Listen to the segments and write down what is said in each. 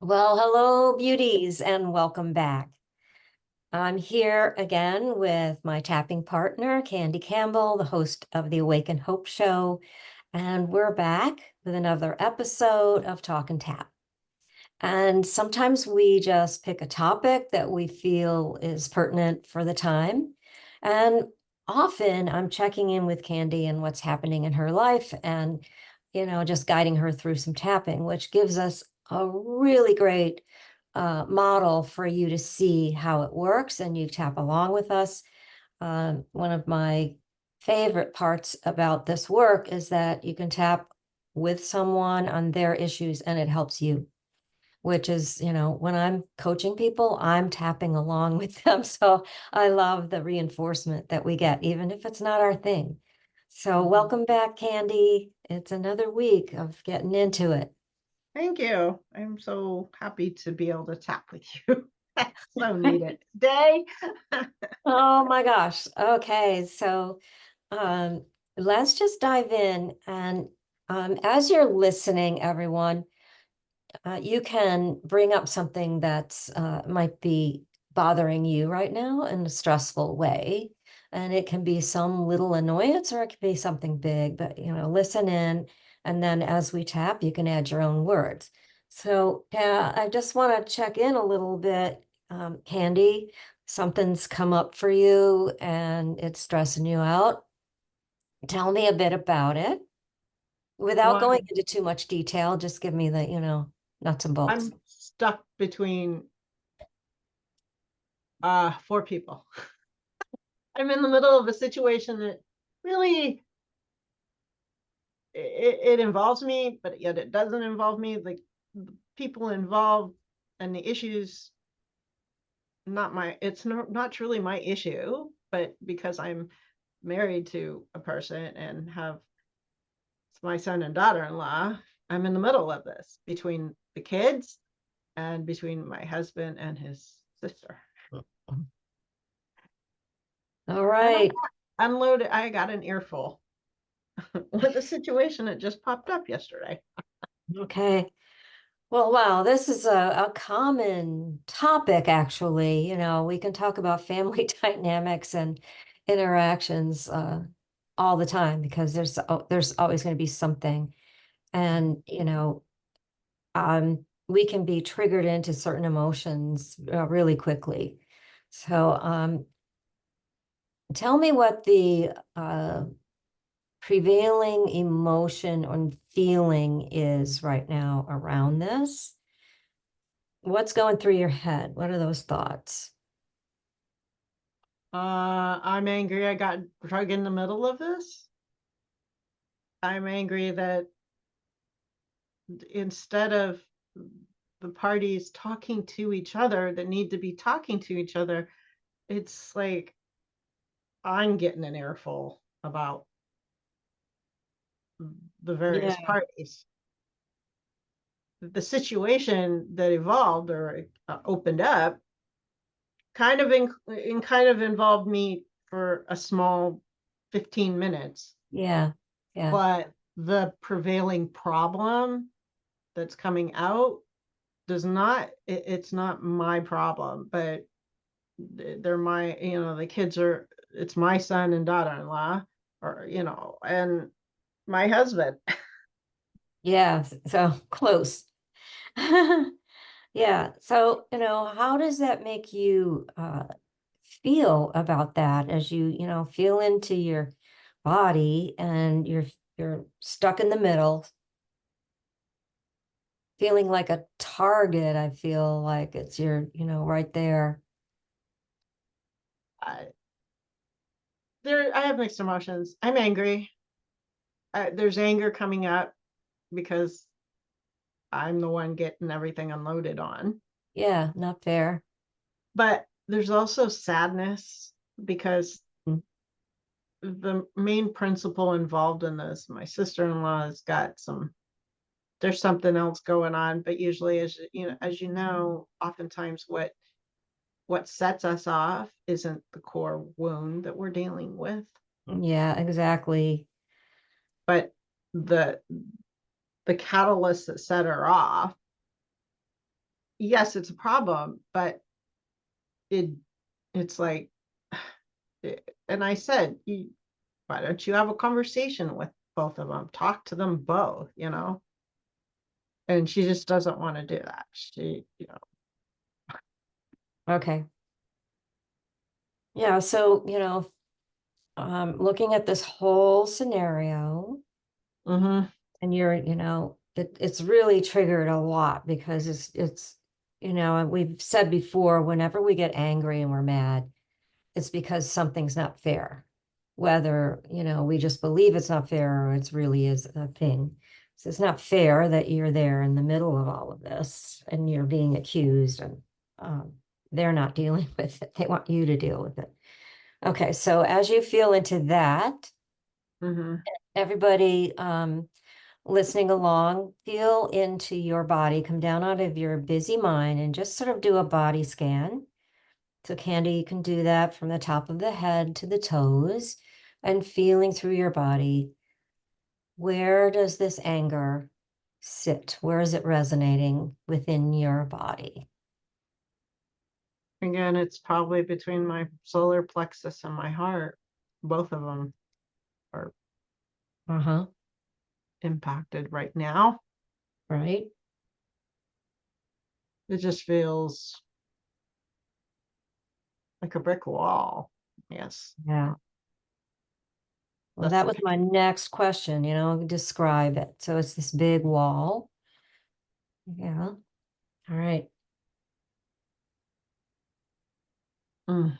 Well, hello, beauties, and welcome back. I'm here again with my tapping partner, Kandiee Campbell, the host of the Awaken Hope Show, and we're back with another episode of Talk and Tap. And sometimes we just pick a topic that we feel is pertinent for the time. And often I'm checking in with Kandiee and what's happening in her life and, just guiding her through some tapping, which gives us a really great model for you to see how it works and you tap along with us. One of my favorite parts about this work is that you can tap with someone on their issues and it helps you, which is, when I'm coaching people, I'm tapping along with them. So I love the reinforcement that we get, even if it's not our thing. So welcome back, Kandiee. It's another week of getting into it. Thank you. I'm so happy to be able to tap with you. So needed today. Oh my gosh. Okay. So um, let's just dive in. And as you're listening, everyone, you can bring up something that's might be bothering you right now in a stressful way. And it can be some little annoyance or it can be something big, but listen in. And then as we tap, you can add your own words. So yeah, I just want to check in a little bit, Kandiee. Something's come up for you and it's stressing you out. Tell me a bit about it without Well, going into too much detail. Just give me the, nuts and bolts. I'm stuck between four people. I'm in the middle of a situation that really it involves me, but yet it doesn't involve me. Like the people involved and the issues, it's not truly my issue, but because I'm married to a person and have my son and daughter-in-law, I'm in the middle of this between the kids and between my husband and his sister. All And I right. unloaded, I got an earful with a situation that just popped up yesterday. Okay. Well, wow, this is a common topic, actually. We can talk about family dynamics and interactions all the time because there's always going to be something. And, we can be triggered into certain emotions really quickly. So, tell me what the prevailing emotion or feeling is right now around this. What's going through your head? What are those thoughts? I'm angry I got drug in the middle of this. I'm angry that instead of the parties talking to each other that need to be talking to each other, it's like I'm getting an earful about the various Yeah. parties. The situation that evolved or opened up kind of involved me for a small 15 minutes, Yeah. Yeah. but the prevailing problem that's coming out does not it's not my problem, but they're my, the kids are, it's my son and daughter-in-law, or and my husband. Yeah. So close. Yeah. So, how does that make you feel about that as you feel into your body and you're stuck in the middle, feeling like a target? I feel like it's right there. I, I have mixed emotions. I'm angry. There's anger coming up because I'm the one getting everything unloaded on. Yeah, not fair. But there's also sadness because Mm. the main principle involved in this, my sister-in-law has got there's something else going on, but usually, as you know, oftentimes what sets us off isn't the core wound that we're dealing with, Yeah, exactly. but the the catalyst that set her off yes, it's a problem, but it it's like, and I said, why don't you have a conversation with both of them? Talk to them both, And she just doesn't want to do that. Okay. Yeah, so, looking at this whole scenario, Mm-hmm. and it's really triggered a lot because and we've said before, whenever we get angry and we're mad, it's because something's not fair. Whether, we just believe it's not fair or it's really is a thing. So it's not fair that you're there in the middle of all of this and you're being accused and um, they're not dealing with it. They want you to deal with it. Okay, so as you feel into that, Mm-hmm. everybody listening along, feel into your body, come down out of your busy mind and just sort of do a body scan. So Kandiee, you can do that from the top of the head to the toes and feeling through your body. Where does this anger sit? Where is it resonating within your body? Again, it's probably between my solar plexus and my heart. Both of them are Uh-huh. impacted right now. Right? It just feels like a brick wall. Yes. Yeah. Well, That's that the was my picture. next question, describe it. So it's this big wall. Yeah. All right. Mm.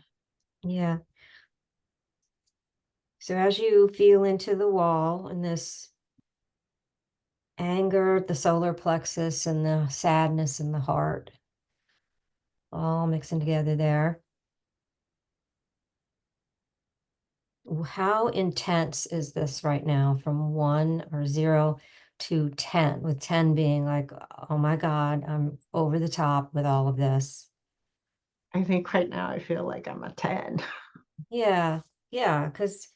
Yeah. So as you feel into the wall and this anger, the solar plexus, and the sadness in the heart, all mixing together there. How intense is this right now from 1 or 0 to 10, with 10 being like, oh my God, I'm over the top with all of this. I think right now I feel like I'm a 10. Yeah, yeah, because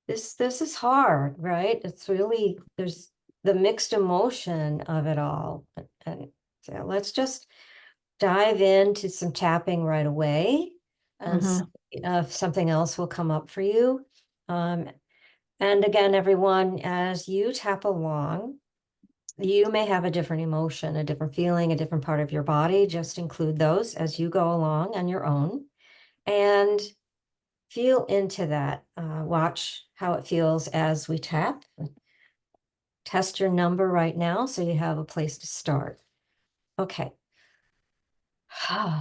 this is hard, right? It's really there's the mixed emotion of it all. And so let's just dive into some tapping right away and Mm-hmm. if something else will come up for you. Um, and again, everyone, as you tap along, you may have a different emotion, a different feeling, a different part of your body. Just include those as you go along on your own and feel into that. Watch how it feels as we tap. Test your number right now so you have a place to start. Okay.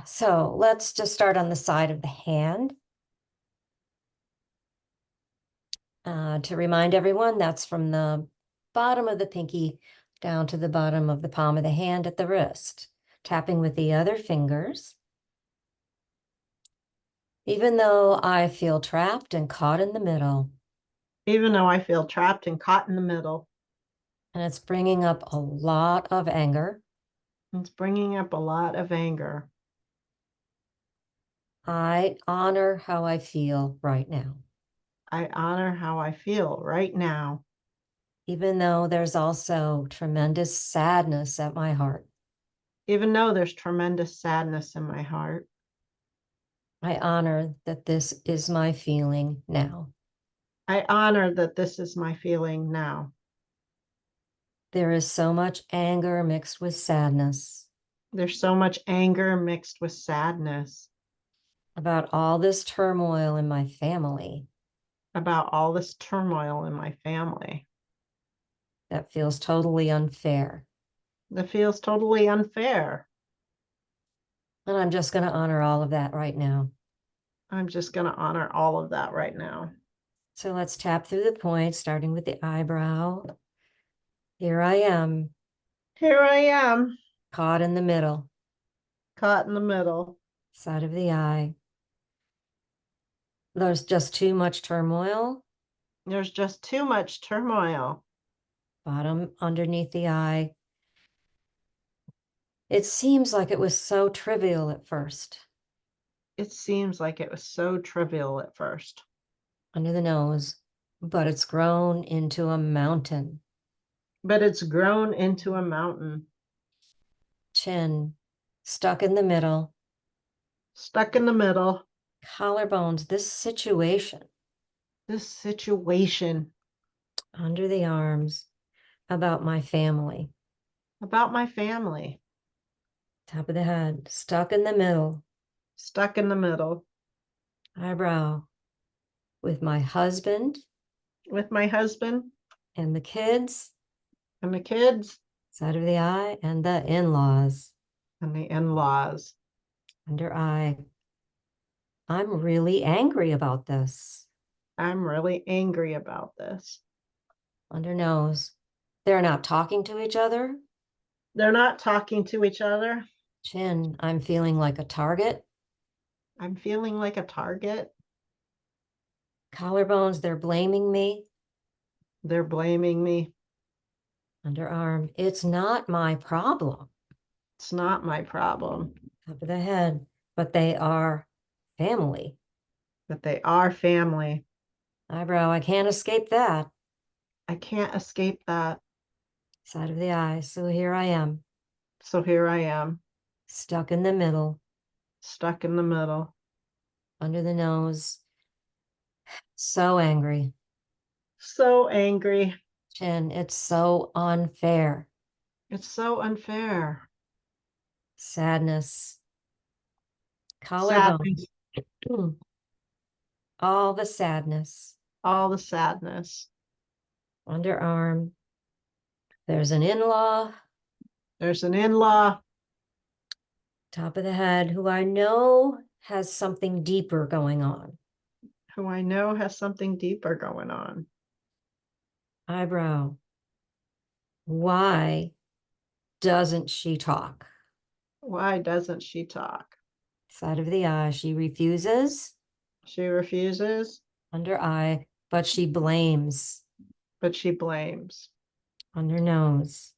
So let's just start on the side of the hand. To remind everyone, that's from the bottom of the pinky down to the bottom of the palm of the hand at the wrist, tapping with the other fingers. Even though I feel trapped and caught in the middle, Even though I feel trapped and caught in the middle, and it's bringing up a lot of anger, it's bringing up a lot of anger. I honor how I feel right now, I honor how I feel right now, even though there's also tremendous sadness at my heart. even though there's tremendous sadness in my heart. I honor that this is my feeling now. I honor that this is my feeling now. There is so much anger mixed with sadness There's so much anger mixed with sadness about all this turmoil in my family about all this turmoil in my family that feels totally unfair. that feels totally unfair. And I'm just going to honor all of that right now. I'm just going to honor all of that right now. So let's tap through the points, starting with the eyebrow. Here I am, Here I am, caught in the middle, caught in the middle. side of the eye. There's just too much turmoil, There's just too much turmoil. bottom underneath the eye. It seems like it was so trivial at first, It seems like it was so trivial at first, under the nose, but it's grown into a mountain. but it's grown into a mountain. Chin, stuck in the middle, stuck in the middle. collarbones, this situation, This situation under the arms, about my family, about my family, top of the head, stuck in the middle, stuck in the middle eyebrow, with my husband with my husband and the kids, and the kids side of the eye, and the in-laws, and the in-laws. under eye. I'm really angry about this. I'm really angry about this. Under nose. They're not talking to each other. They're not talking to each other. Chin, I'm feeling like a target. I'm feeling like a target. Collarbones, they're blaming me. They're blaming me. Underarm, it's not my problem. It's not my problem. Top of the head, but they are family. But they are family. Eyebrow, I can't escape that. I can't escape that. Side of the eye, so here I am, So here I am, stuck in the middle, stuck in the middle. under the nose, so angry. So angry. Chin, it's so unfair. It's so unfair. Sadness, collarbone, Sadness. all the sadness. All the sadness. Underarm, there's an in-law, There's an in-law top of the head, who I know has something deeper going on. who I know has something deeper going on. Eyebrow, why doesn't she talk? Why doesn't she talk? Side of the eye, she refuses. She refuses, Under eye, but she blames. but she blames. Under nose,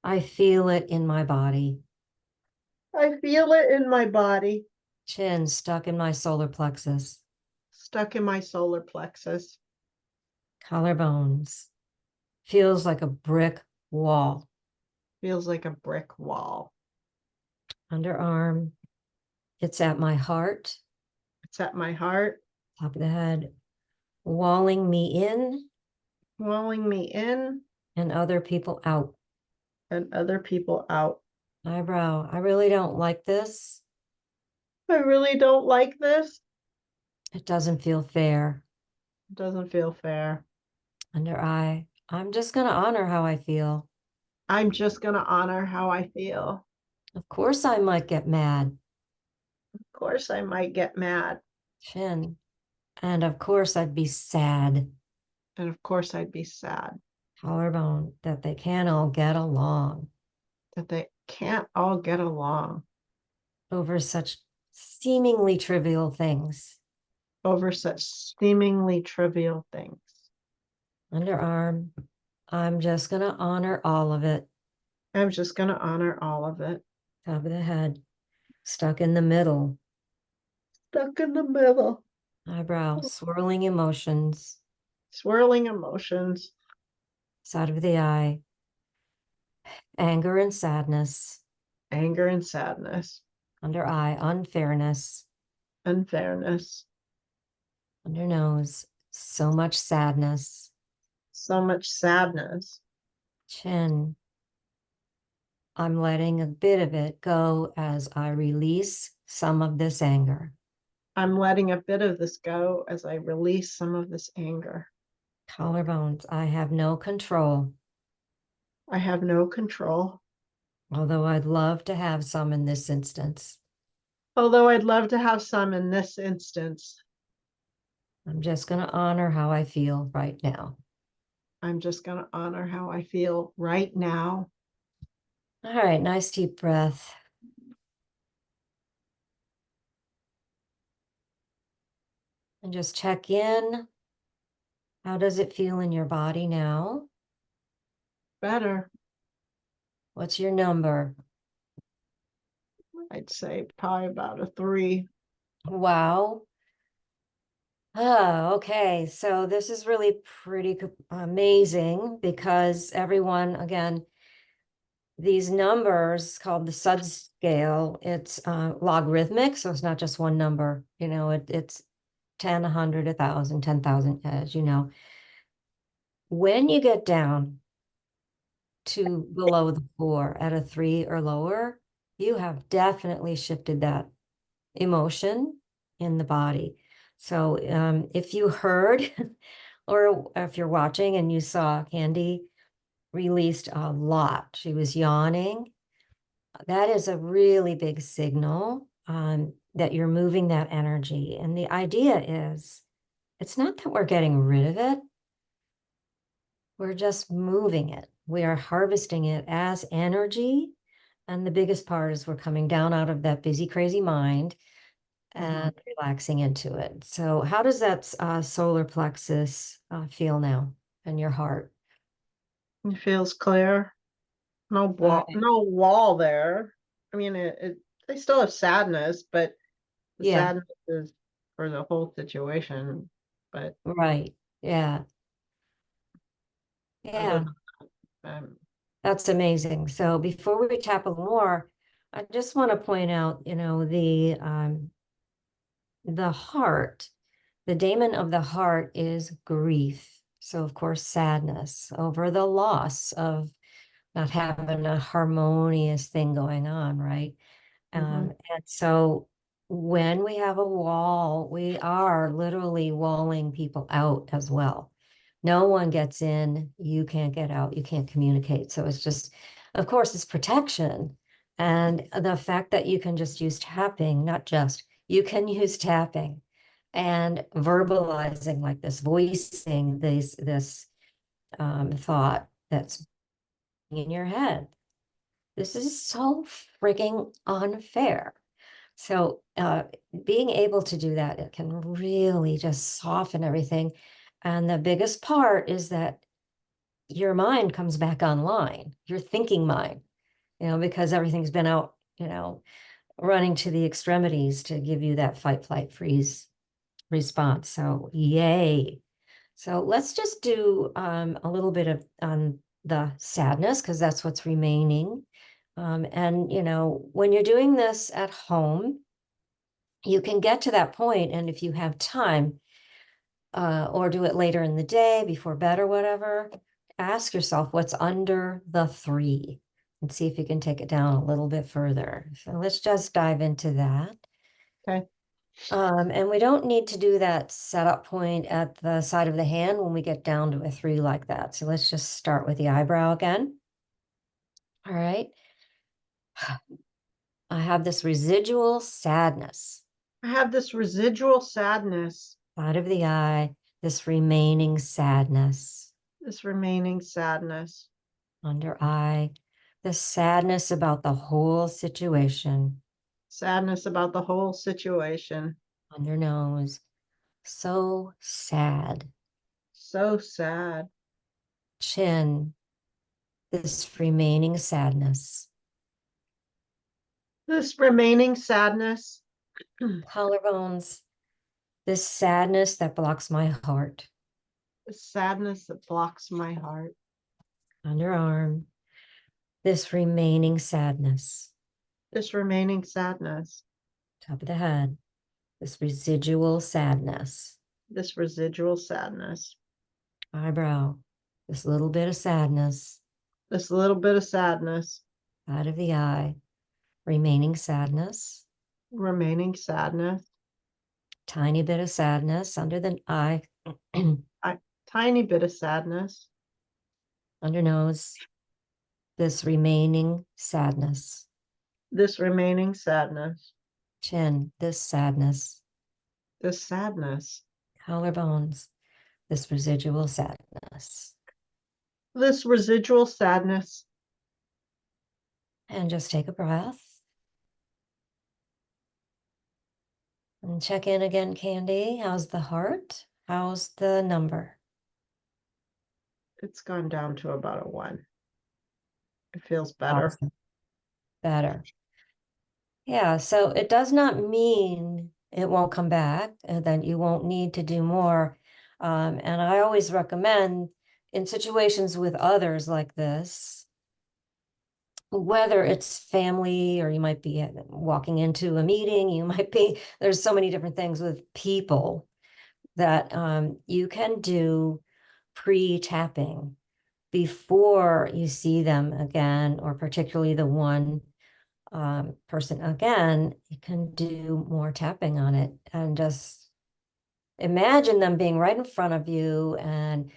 I feel it in my body. I feel it in my body, Chin stuck in my solar plexus. stuck in my solar plexus. Collarbones, feels like a brick wall. Feels like a brick wall. Underarm, it's at my heart. It's at my heart, Top of the head, walling me in walling me in and other people out. and other people out. Eyebrow, I really don't like this. I really don't like this. It doesn't feel fair. It doesn't feel fair. Under eye, I'm just going to honor how I feel. I'm just going to honor how I feel. Of course, I might get mad. Of course, I might get mad. Chin. And of course, I'd be sad. And of course, I'd be sad Collarbone, that they can't all get along that they can't all get along over such seemingly trivial things. over such seemingly trivial things. Underarm, I'm just going to honor all of it. I'm just going to honor all of it. Top of the head, stuck in the middle. Stuck in the middle. Eyebrow, swirling emotions. Swirling emotions. Side of the eye, anger and sadness. Anger and sadness. Under eye, unfairness. Unfairness. Under nose, so much sadness. So much sadness. Chin, I'm letting a bit of it go as I release some of this anger. I'm letting a bit of this go as I release some of this anger. Collarbones, I have no control, I have no control, although I'd love to have some in this instance. although I'd love to have some in this instance. I'm just going to honor how I feel right now. I'm just going to honor how I feel right now. All right, nice deep breath. And just check in. How does it feel in your body now? Better, What's your number? I'd say probably about a 3. Wow. Oh, okay. So this is really pretty amazing because everyone, again, these numbers called the SUD scale, it's logarithmic, so it's not just one number. It's 10, 100, 1,000, 10,000, as you know. When you get down to below the 4 at a 3 or lower, you have definitely shifted that emotion in the body. So if you heard or if you're watching and you saw Kandiee released a lot, she was yawning, that is a really big signal that you're moving that energy. And the idea is, it's not that we're getting rid of it, we're just moving it. We are harvesting it as energy. And the biggest part is we're coming down out of that busy, crazy mind and relaxing into it. So how does that solar plexus feel now in your heart? It feels clear. Uh, No wall there. I mean, they still have sadness, but the yeah, sadness is for the whole situation. But right. Yeah. other Yeah, than that's amazing. So before we tap a little more, I just want to point out, the heart, the daemon of the heart is grief. So of course, sadness over the loss of not having a harmonious thing going on, right? And so when we have a wall, we are literally walling people out as well. No one gets in, you can't get out, you can't communicate. So it's just, of course, it's protection. And the fact that you can just use tapping, not just, you can use tapping and verbalizing like this, voicing this thought that's in your head. This is so freaking unfair. So being able to do that, it can really just soften everything. And the biggest part is that your mind comes back online, your thinking mind, because everything's been out, running to the extremities to give you that fight, flight, freeze response. So yay. So let's just do a little bit of the sadness because that's what's remaining. And, when you're doing this at home, you can get to that point, and if you have time, or do it later in the day before bed or whatever, ask yourself what's under the 3 and see if you can take it down a little bit further. So let's just dive into that. okay. And we don't need to do that setup point at the side of the hand when we get down to a 3 like that. So let's just start with the eyebrow again. All right. I have this residual sadness. I have this residual sadness, Side of the eye, this remaining sadness. this remaining sadness, Under eye, the sadness about the whole situation. sadness about the whole situation. Under nose, so sad. So sad. Chin, this remaining sadness. This remaining sadness, the Collarbones, this sadness that blocks my heart. sadness that blocks my heart. Underarm, this remaining sadness. This remaining sadness, Top of the head, this residual sadness. this residual sadness, Eyebrow, this little bit of sadness. this little bit of sadness, Side of the eye, remaining sadness. remaining sadness, Tiny bit of sadness under the eye, a tiny bit of sadness, under nose, this remaining sadness. this remaining sadness, Chin, this sadness. this sadness, Collarbones, this residual sadness. this residual sadness. And just take a breath. And check in again, Kandiee. How's the heart? How's the number? It's gone down to about a 1. It feels better. Awesome. Better. Yeah, so it does not mean it won't come back and then you won't need to do more. And I always recommend in situations with others like this, whether it's family or you might be walking into a meeting, there's so many different things with people that you can do pre-tapping before you see them again, or particularly the one person again. You can do more tapping on it and just imagine them being right in front of you, and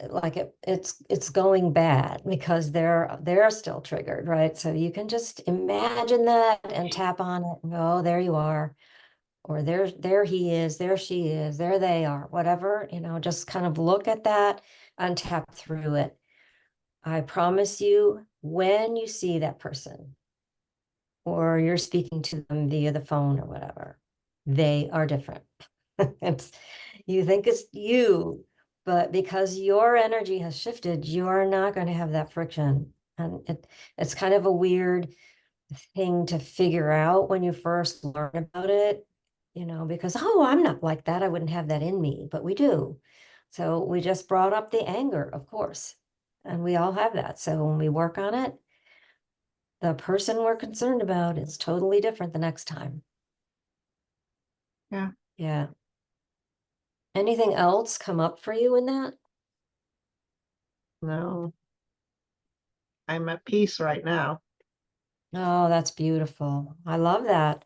like it's going bad because they're still triggered, right? So you can just imagine that and tap on it and go, oh, there you are, or there he is, there she is, there they are, whatever, just kind of look at that and tap through it. I promise you, when you see that person or you're speaking to them via the phone or whatever, they are different. It's, you think it's you, but because your energy has shifted, you're not going to have that friction. And it's kind of a weird thing to figure out when you first learn about it, because, oh, I'm not like that. I wouldn't have that in me, but we do. So we just brought up the anger, of course, and we all have that. So when we work on it, the person we're concerned about is totally different the next time. Yeah. Yeah. Anything else come up for you in that? No, I'm at peace right now. Oh, that's beautiful. I love that.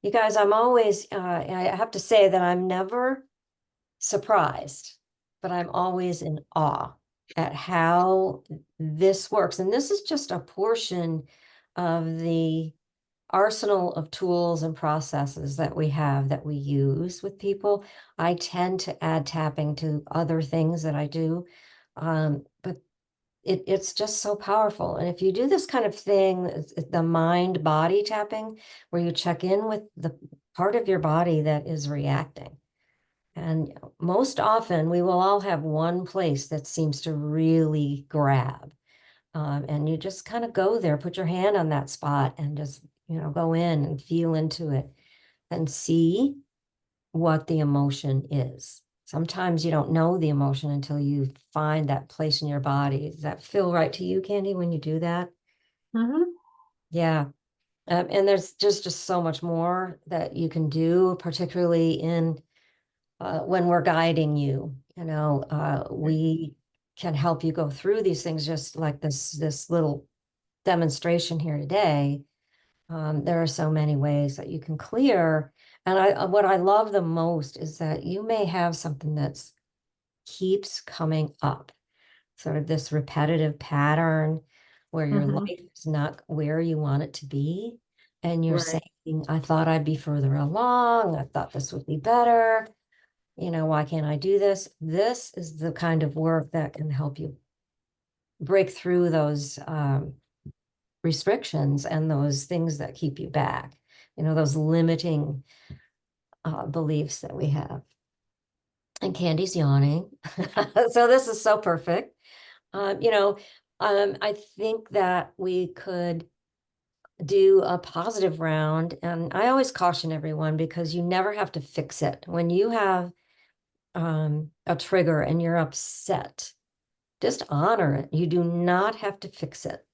You guys, I'm always, I have to say that I'm never surprised, but I'm always in awe at how this works. And this is just a portion of the arsenal of tools and processes that we have that we use with people. I tend to add tapping to other things that I do. But it's just so powerful. And if you do this kind of thing, the mind body tapping, where you check in with the part of your body that is reacting. And most often we will all have one place that seems to really grab. And you just kind of go there, put your hand on that spot and just, go in and feel into it and see what the emotion is. Sometimes you don't know the emotion until you find that place in your body. Does that feel right to you, Kandiee, when you do that? Mm-hmm. Yeah. And there's just so much more that you can do, particularly in when we're guiding you. We can help you go through these things, just like this little demonstration here today. There are so many ways that you can clear. And what I love the most is that you may have something that's keeps coming up, sort of this repetitive pattern where your Mm-hmm. life is not where you want it to be. And you're Right. saying, I thought I'd be further along. I thought this would be better. Why can't I do this? This is the kind of work that can help you break through those restrictions and those things that keep you back, those limiting beliefs that we have. And Candy's yawning. So this is so perfect. I think that we could do a positive round. And I always caution everyone, because you never have to fix it. When you have a trigger and you're upset, just honor it. You do not have to fix it.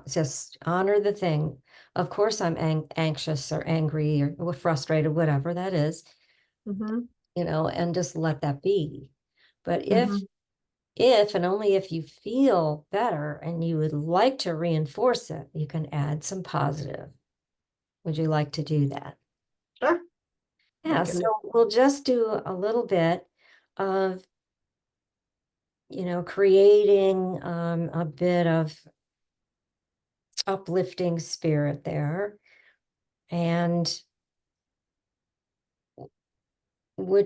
Just honor the thing. Of course, I'm anxious or angry or frustrated, whatever that is, Mm-hmm. and just let that be. But Mm-hmm. if and only if you feel better and you would like to reinforce it, you can add some positive. Would you like to do that? Sure. I Yeah, so can. we'll just do a little bit of, creating a bit of uplifting spirit there. And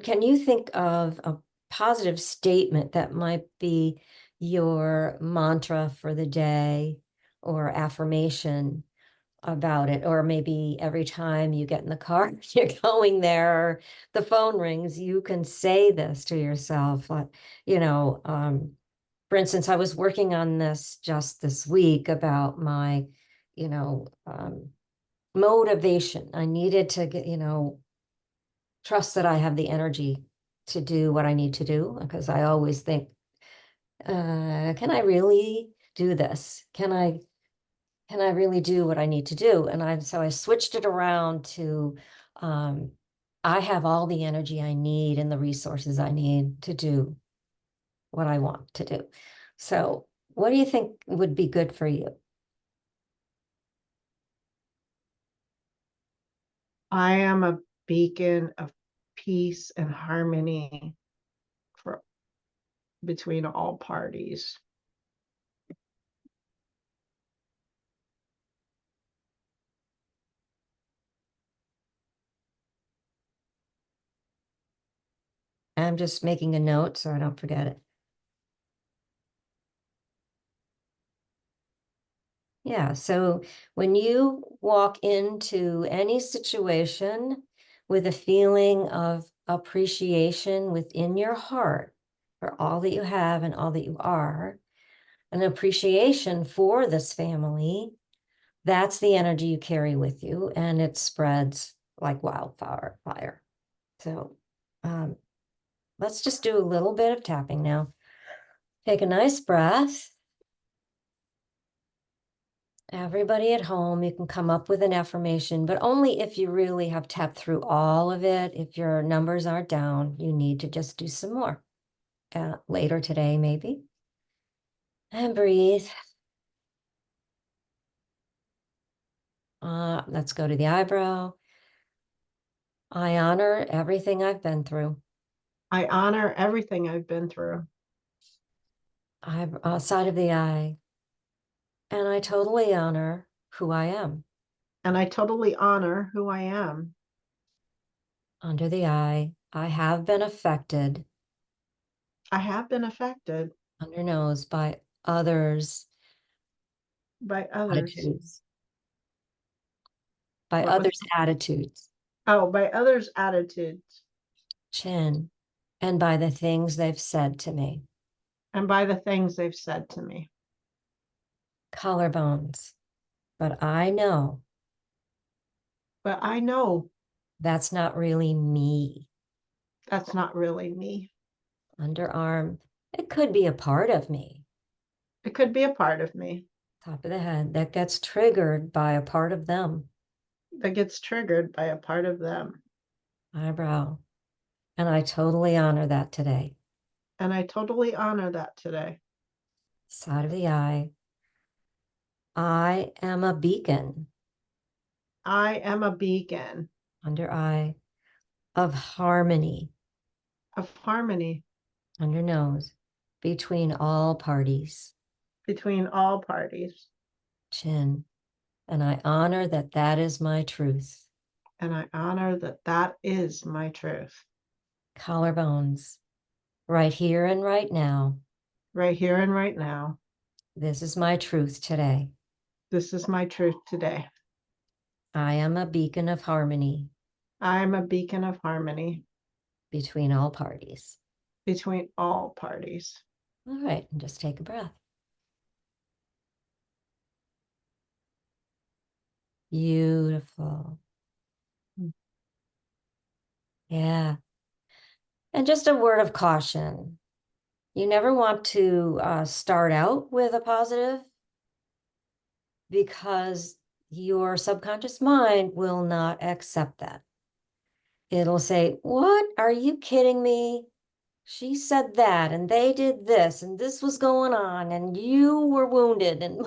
can you think of a positive statement that might be your mantra for the day or affirmation about it? Or maybe every time you get in the car, you're going there, the phone rings, you can say this to yourself. For instance, I was working on this just this week about my, you know, um, motivation. I needed to get, trust that I have the energy to do what I need to do, because I always think, can I really do this? Can I really do what I need to do? And so I switched it around to, I have all the energy I need and the resources I need to do what I want to do. So what do you think would be good for you? I am a beacon of peace and harmony for between all parties. I'm just making a note so I don't forget it. Yeah, so when you walk into any situation with a feeling of appreciation within your heart for all that you have and all that you are, an appreciation for this family, that's the energy you carry with you, and it spreads like wildfire. So let's just do a little bit of tapping now. Take a nice breath. Everybody at home, you can come up with an affirmation, but only if you really have tapped through all of it. If your numbers aren't down, you need to just do some more later today, maybe. And breathe. Let's go to the eyebrow. I honor everything I've been through. I honor everything I've been through. Side of the eye. And I totally honor who I am. And I totally honor who I am. Under the eye. I have been affected. I have been affected Under nose by others' by others. attitudes. By What was, others' attitudes. oh, by others' attitudes Chin. And by the things they've said to me. and by the things they've said to me. Collarbones. But I know But I know that's not really me. that's not really me. Underarm. It could be a part of me. It could be a part of me Top of the head. That gets triggered by a part of them. that gets triggered by a part of them. Eyebrow. And I totally honor that today. And I totally honor that today. Side of the eye. I am a beacon. I am a beacon Under eye. Of harmony. of harmony Under nose. Between all parties. between all parties. Chin. And I honor that that is my truth. And I honor that that is my truth. Collarbones. Right here and right now. Right here and right now. This is my truth today. This is my truth today. I am a beacon of harmony. I am a beacon of harmony Between all parties. between all parties. All right, and just take a breath. Beautiful. Yeah. And just a word of caution. You never want to start out with a positive, because your subconscious mind will not accept that. It'll say, what? Are you kidding me? She said that, and they did this, and this was going on, and you were wounded, and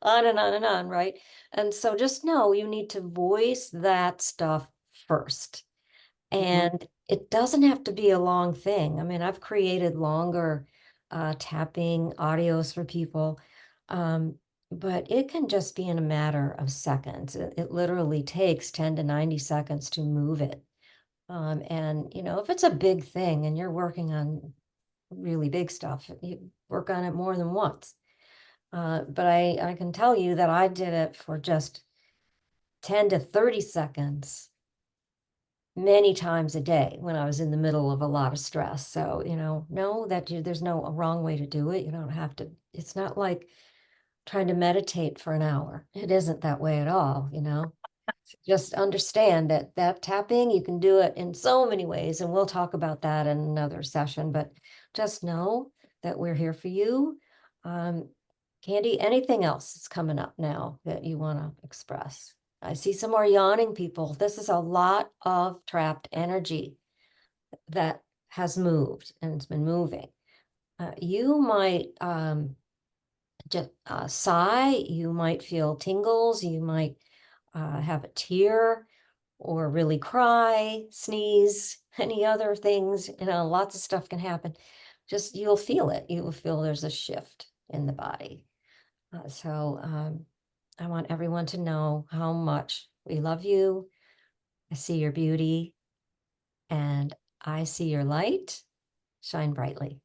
on and on and on, right? And so just know you need to voice that stuff first. And it doesn't have to be a long thing. I mean, I've created longer tapping audios for people, but it can just be in a matter of seconds. It literally takes 10 to 90 seconds to move it. And, if it's a big thing and you're working on really big stuff, you work on it more than once. But I can tell you that I did it for just 10 to 30 seconds many times a day when I was in the middle of a lot of stress. So, know that there's no wrong way to do it. You don't have to, it's not like trying to meditate for an hour. It isn't that way at all. Just understand that tapping, you can do it in so many ways, and we'll talk about that in another session, but just know that we're here for you. Kandiee, anything else that's coming up now that you want to express? I see some more yawning people. This is a lot of trapped energy that has moved and it's been moving. You might just sigh, you might feel tingles, you might have a tear or really cry, sneeze, any other things, lots of stuff can happen. Just you'll feel it. You will feel there's a shift in the body. I want everyone to know how much we love you. I see your beauty and I see your light shine brightly.